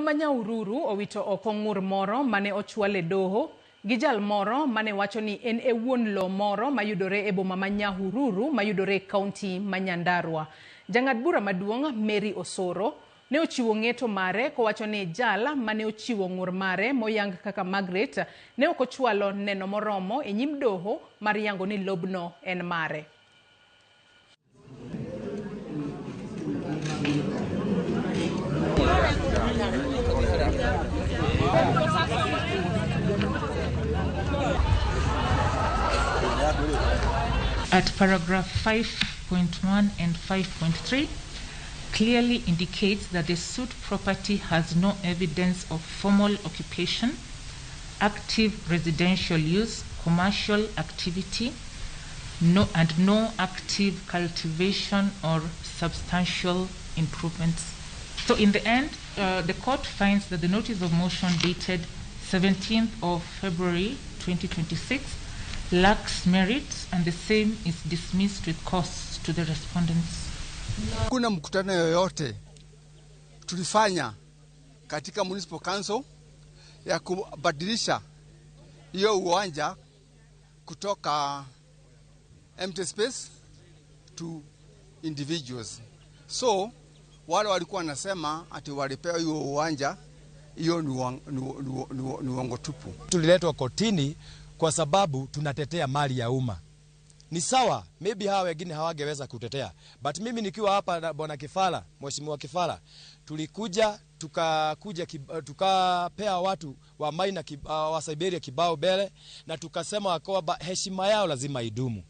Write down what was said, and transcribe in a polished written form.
ma Nyahururu owito oko ng'ur moro mane ochwale Doho gi jal moro mane wacho ni en e wuon lo moro mayudore e boma ma Nyahururu mayudore e kaunti ma Nyandarua. Jang'ad bura maduong' Mary Osoro ne ochiwo ng'eto mare kowacho ni jal mane ochiwo ng'ur mare moyang kaka Margaret ne ok ochwalo neno moromo e nyim doho mar yango ni lobno en mare. At paragraph 5.1 and 5.3 clearly indicates that the suit property has no evidence of formal occupation, active residential use, commercial activity, no active cultivation or substantial improvements. So in the end, the court finds that the notice of motion dated 17th of February 2026 lacks merit and the same is dismissed with costs to the respondents. Kuna mkutano yoyote tulifanya katika municipal council ya kubadilisha hiyo uwanja kutoka empty space to individuals. So wale walikuwa wanasema ati walipewa hiyo uwanja, hiyo ni uongo tupu. Tuliletwa kotini kwa sababu tunatetea mali ya umma. Ni sawa, maybe hawa wengine hawangeweza kutetea. But mimi nikiwa hapa na bwana Kifala, mheshimiwa Kifala, tulikuja tukapea watu wa Maina wa Siberia kibao mbele na tukasema kwamba heshima yao lazima idumu.